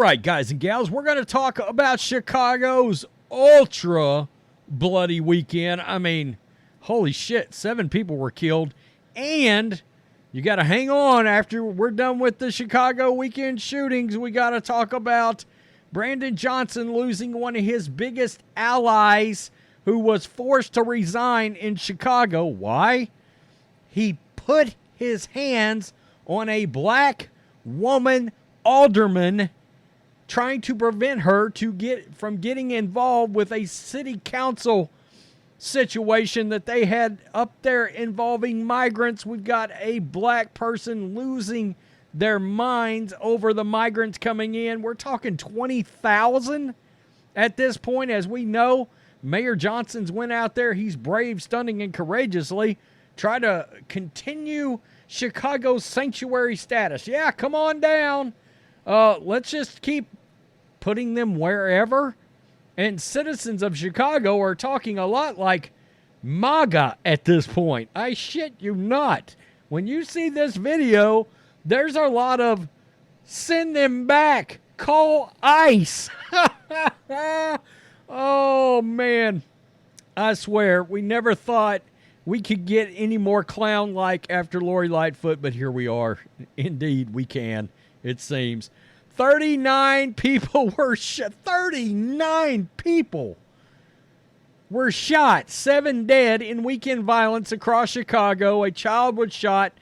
right, guys and gals, we're going to talk about Chicago's ultra bloody weekend. I mean, holy shit, 7 people were killed. And you got to hang on after we're done with the Chicago weekend shootings. We got to talk about Brandon Johnson losing one of his biggest allies who was forced to resign in Chicago. Why? He put his hands on a black woman alderman, trying to prevent her from getting involved with a city council situation that they had up there involving migrants. We've got a black person losing their minds over the migrants coming in. We're talking 20,000 at this point. As we know, Mayor Johnson's went out there. He's brave, stunning, and courageously try to continue Chicago's sanctuary status. Yeah, come on down. Let's just keep putting them wherever. And citizens of Chicago are talking a lot like MAGA at this point. I shit you not. When you see this video, there's a lot of send them back, call ICE. Oh, man. I swear, we never thought we could get any more clown-like after Lori Lightfoot, but here we are. Indeed, we can, it seems. 39 people were shot. 39 people were shot. 7 dead in weekend violence across Chicago. A child was shot.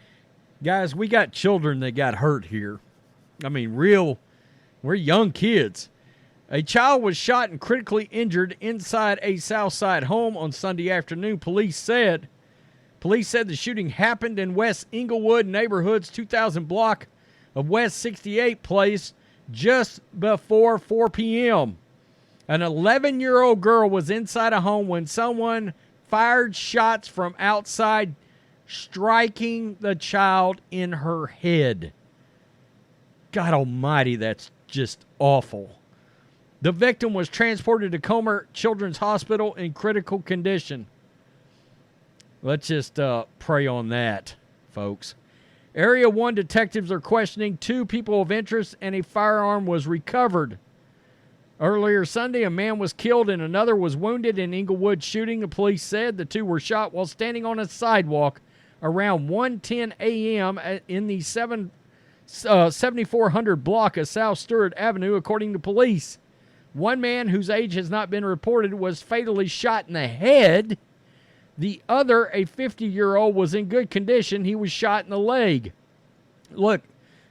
Guys, we got children that got hurt here. I mean, we're young kids. A child was shot and critically injured inside a Southside home on Sunday afternoon, police said. Police said the shooting happened in West Inglewood neighborhood's 2000 block of West 68th Place just before 4 p.m. An 11-year-old girl was inside a home when someone fired shots from outside, striking the child in her head. God almighty, that's just awful. The victim was transported to Comer Children's Hospital in critical condition. Let's just pray on that, folks. Area 1 detectives are questioning 2 people of interest, and a firearm was recovered. Earlier Sunday, a man was killed and another was wounded in Inglewood shooting. The police said the 2 were shot while standing on a sidewalk around 1:10 a.m. in the 7400 block of South Stewart Avenue, according to police. One man, whose age has not been reported, was fatally shot in the head. The other, a 50-year-old, was in good condition. He was shot in the leg. Look,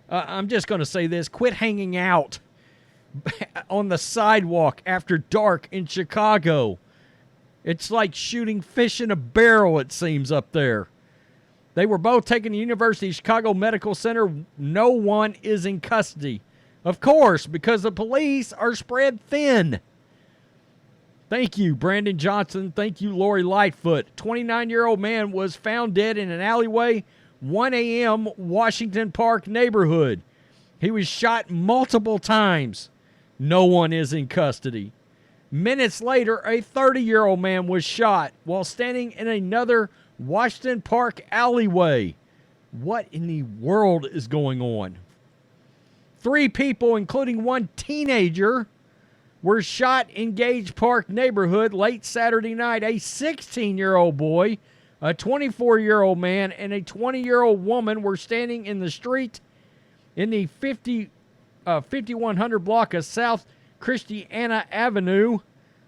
I'm just going to say this. Quit hanging out on the sidewalk after dark in Chicago. It's like shooting fish in a barrel, it seems, up there. They were both taken to University of Chicago Medical Center. No one is in custody. Of course, because the police are spread thin. Thank you, Brandon Johnson. Thank you, Lori Lightfoot. 29-year-old man was found dead in an alleyway, 1 a.m., Washington Park neighborhood. He was shot multiple times. No one is in custody. Minutes later, a 30-year-old man was shot while standing in another Washington Park alleyway. What in the world is going on? 3 people, including one teenager, were shot in Gage Park neighborhood late Saturday night. A 16-year-old boy, a 24-year-old man, and a 20-year-old woman were standing in the street in the 5100 block of South Christiana Avenue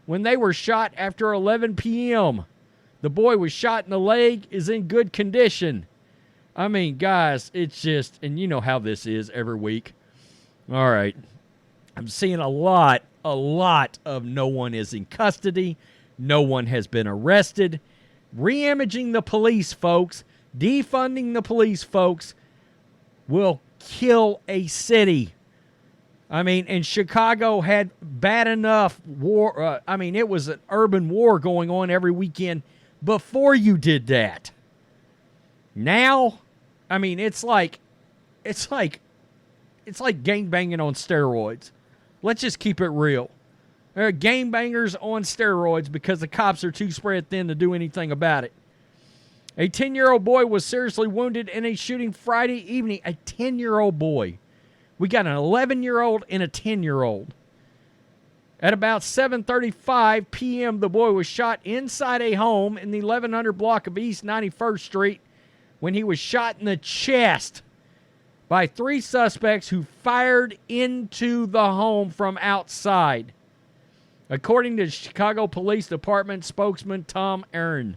when they were shot after 11 p.m. The boy was shot in the leg, is in good condition. I mean, guys, it's just, and you know how this is every week. All right. I'm seeing a lot of no one is in custody. No one has been arrested. Reimaging the police, folks, defunding the police, folks, will kill a city. I mean, and Chicago had bad enough war. It was an urban war going on every weekend before you did that. Now, it's like gangbanging on steroids. Let's just keep it real. There are gangbangers on steroids because the cops are too spread thin to do anything about it. A 10-year-old boy was seriously wounded in a shooting Friday evening. A 10-year-old boy We got an 11-year-old and a 10-year-old. At about 7:35 p.m., the boy was shot inside a home in the 1100 block of East 91st Street when he was shot in the chest by 3 suspects who fired into the home from outside, according to Chicago Police Department spokesman Tom Aaron.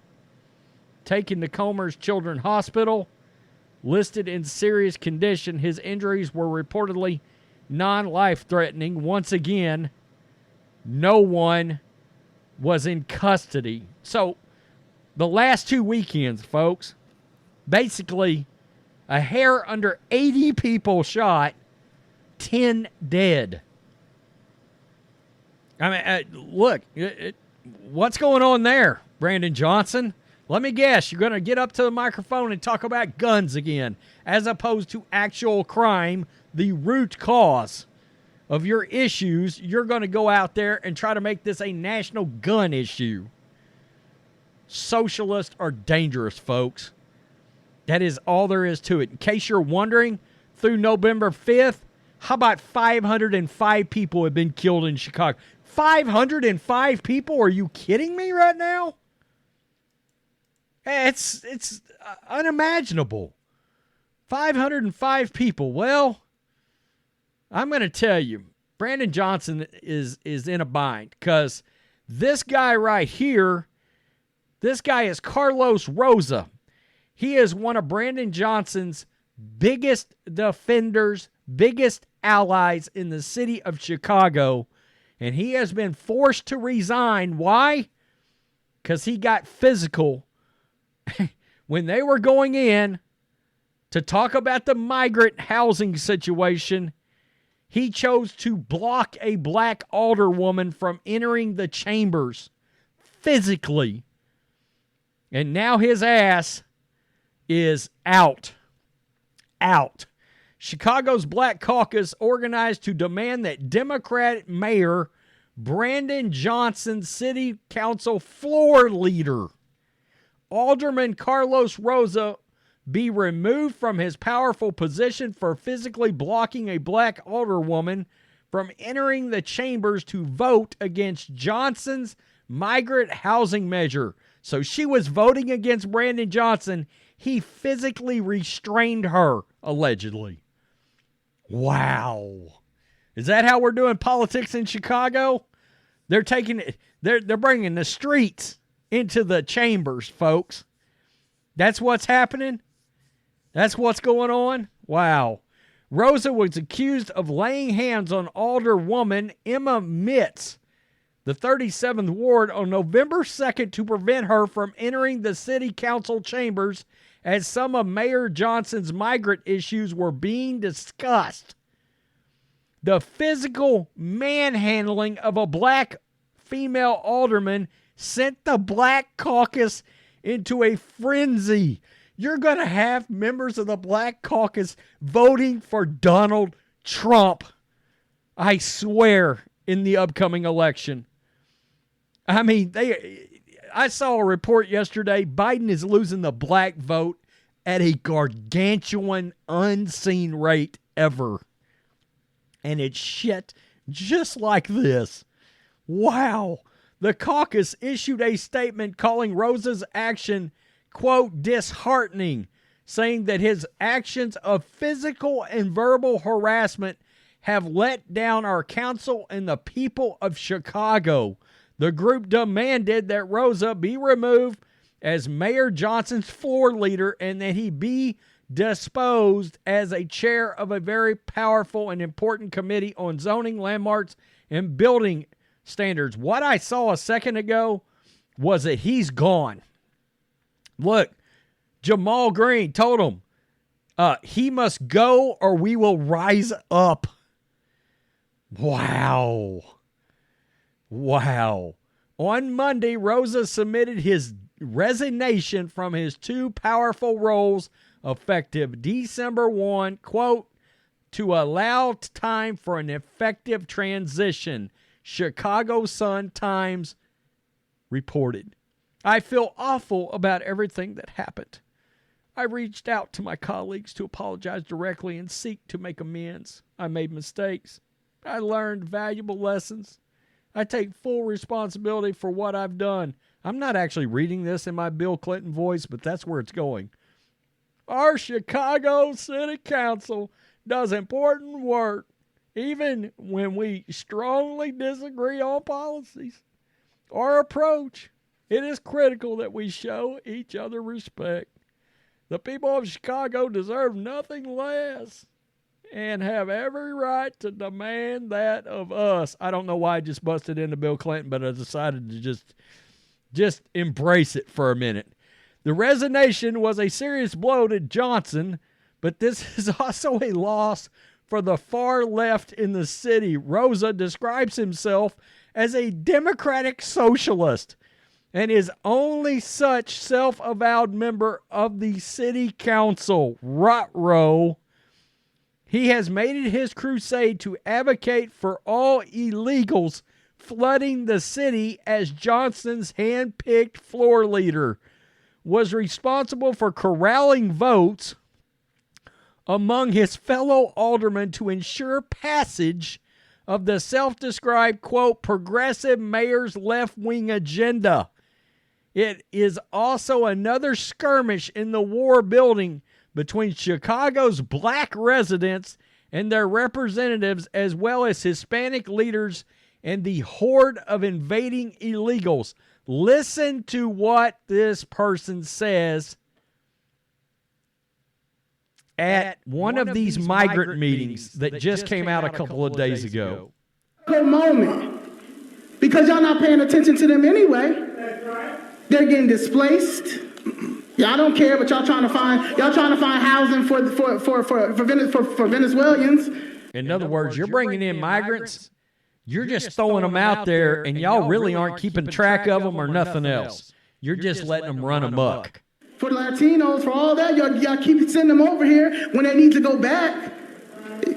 Taken to Comer's Children's Hospital, listed in serious condition, his injuries were reportedly non-life-threatening. Once again, no one was in custody. So, the last 2 weekends, folks, basically a hair under 80 people shot, 10 dead. I mean, look, what's going on there, Brandon Johnson? Let me guess, you're going to get up to the microphone and talk about guns again, as opposed to actual crime, the root cause of your issues. You're going to go out there and try to make this a national gun issue. Socialists are dangerous, folks. That is all there is to it. In case you're wondering, through November 5th, how about 505 people have been killed in Chicago? 505 people? Are you kidding me right now? It's unimaginable. 505 people. Well, I'm going to tell you, Brandon Johnson is in a bind, because this guy right here, this guy is Carlos Rosa. He is one of Brandon Johnson's biggest defenders, biggest allies in the city of Chicago, and he has been forced to resign. Why? Because he got physical when they were going in to talk about the migrant housing situation. He chose to block a black alderwoman from entering the chambers physically. And now his ass is out. Out. Chicago's Black Caucus organized to demand that Democrat Mayor Brandon Johnson City Council floor leader Alderman Carlos Rosa be removed from his powerful position for physically blocking a black alderwoman from entering the chambers to vote against Johnson's migrant housing measure. So she was voting against Brandon Johnson. He physically restrained her, allegedly. Wow. Is that how we're doing politics in Chicago? They're bringing the streets into the chambers, folks. That's what's happening. That's what's going on. Wow. Rosa was accused of laying hands on Alderwoman Emma Mitz, the 37th Ward, on November 2nd to prevent her from entering the city council chambers as some of Mayor Johnson's migrant issues were being discussed. The physical manhandling of a black female alderman sent the Black Caucus into a frenzy. You're going to have members of the Black Caucus voting for Donald Trump, I swear, in the upcoming election. I mean, I saw a report yesterday. Biden is losing the black vote at a gargantuan, unseen rate ever. And it's shit just like this. Wow. The caucus issued a statement calling Rosa's action, quote, disheartening, saying that his actions of physical and verbal harassment have let down our council and the people of Chicago. The group demanded that Rosa be removed as Mayor Johnson's floor leader and that he be disposed as a chair of a very powerful and important committee on zoning, landmarks, and building standards. What I saw a second ago was that he's gone. Look, Jamal Green told him, he must go or we will rise up. Wow. Wow. On Monday, Rosa submitted his resignation from his 2 powerful roles effective December 1, quote, to allow time for an effective transition, Chicago Sun-Times reported. I feel awful about everything that happened. I reached out to my colleagues to apologize directly and seek to make amends. I made mistakes. I learned valuable lessons. I take full responsibility for what I've done. I'm not actually reading this in my Bill Clinton voice, but that's where it's going. Our Chicago City Council does important work, even when we strongly disagree on policies or approach. It is critical that we show each other respect. The people of Chicago deserve nothing less and have every right to demand that of us. I don't know why I just busted into Bill Clinton, but I decided to just embrace it for a minute. The resignation was a serious blow to Johnson, but this is also a loss for the far left in the city. Rosa describes himself as a democratic socialist and is only such self-avowed member of the city council. Ruh-roh. He has made it his crusade to advocate for all illegals flooding the city as Johnson's hand-picked floor leader was responsible for corralling votes among his fellow aldermen to ensure passage of the self-described, quote, progressive mayor's left-wing agenda. It is also another skirmish in the war building between Chicago's black residents and their representatives, as well as Hispanic leaders and the horde of invading illegals. Listen to what this person says at one of these migrant meetings that just came out a couple of days ago. Good moment, because y'all not paying attention to them anyway. That's right. They're getting displaced. Y'all don't care, but y'all trying to find housing for Venezuelans. In other words, you're bringing in migrants. You're just throwing them out there, and y'all really aren't keeping track of them or nothing else. You're just letting them run amok. For the Latinos, for all that, y'all keep sending them over here when they need to go back.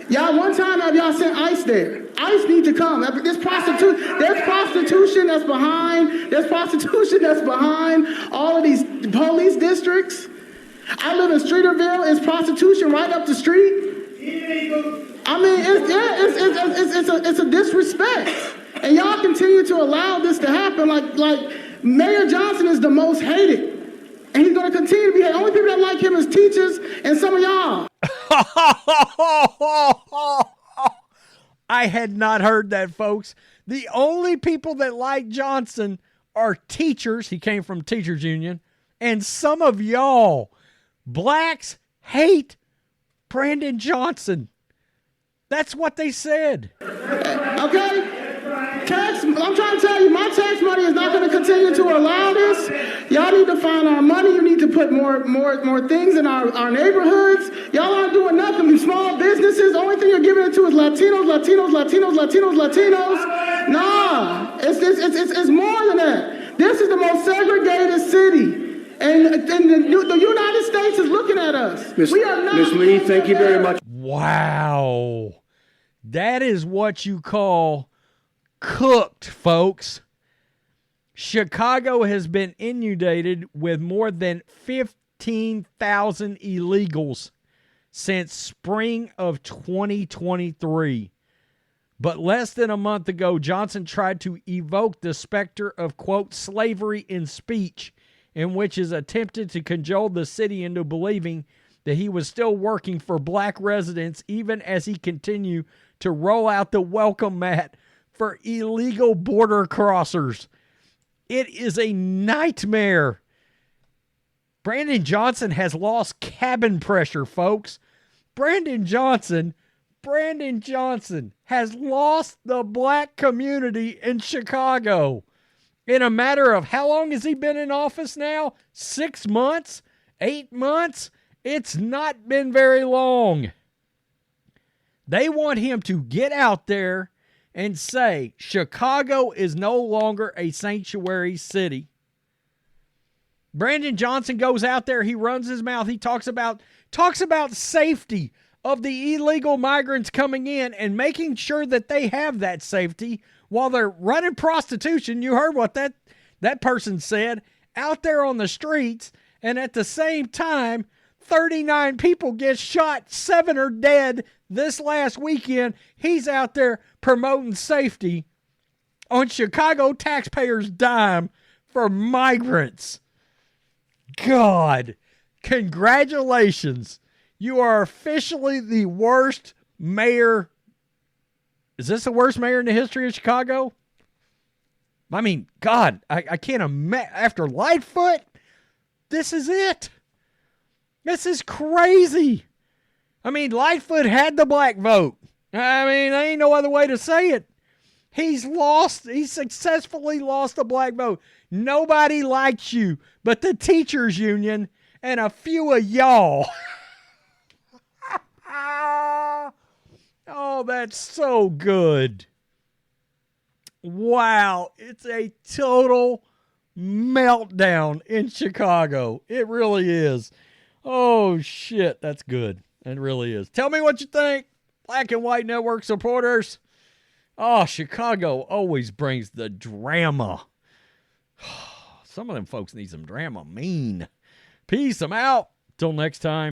Y'all, one time have y'all sent ICE there. ICE need to come. There's prostitution that's behind. There's prostitution that's behind all of these police districts. I live in Streeterville. It's prostitution right up the street. I mean, it's a disrespect, and y'all continue to allow this to happen. Like Mayor Johnson is the most hated, and he's going to continue to be hated. Only people that like him is teachers and some of y'all. I had not heard that, folks. The only people that like Johnson are teachers. He came from Teachers Union, and some of y'all. Blacks hate Brandon Johnson. That's what they said. Okay? I'm trying to tell you, my tax money is not going to continue to allow this. Y'all need to find our money. You need to put more things in our neighborhoods. Y'all aren't doing nothing. Small businesses, the only thing you're giving it to is Latinos. Nah, it's more than that. This is the most segregated city. And the United States is looking at us. Ms. Lee, thank you very much. Wow. That is what you call cooked, folks. Chicago has been inundated with more than 15,000 illegals since spring of 2023. But less than a month ago, Johnson tried to evoke the specter of, quote, slavery in speech, in which is attempted to cajole the city into believing that he was still working for black residents, even as he continued to roll out the welcome mat for illegal border crossers. It is a nightmare. Brandon Johnson has lost cabin pressure, folks. Brandon Johnson has lost the black community in Chicago. In a matter of how long has he been in office now? 6 months? 8 months? It's not been very long. They want him to get out there and say Chicago is no longer a sanctuary city. Brandon Johnson goes out there, he runs his mouth, he talks about safety of the illegal migrants coming in and making sure that they have that safety while they're running prostitution. You heard what that person said out there on the streets, and at the same time, 39 people get shot, 7 are dead this last weekend. He's out there promoting safety on Chicago taxpayers' dime for migrants. God, congratulations. You are officially the worst mayor. Is this the worst mayor in the history of Chicago? I mean, God, I can't imagine. After Lightfoot, this is it. This is crazy. I mean, Lightfoot had the black vote. I mean, there ain't no other way to say it. He's successfully lost the black vote. Nobody likes you but the teachers union and a few of y'all. Oh, that's so good. Wow, it's a total meltdown in Chicago. It really is. Oh, shit, that's good. It really is. Tell me what you think, Black and White Network supporters. Oh, Chicago always brings the drama. Some of them folks need some drama. Mean. Peace. I'm out. Till next time.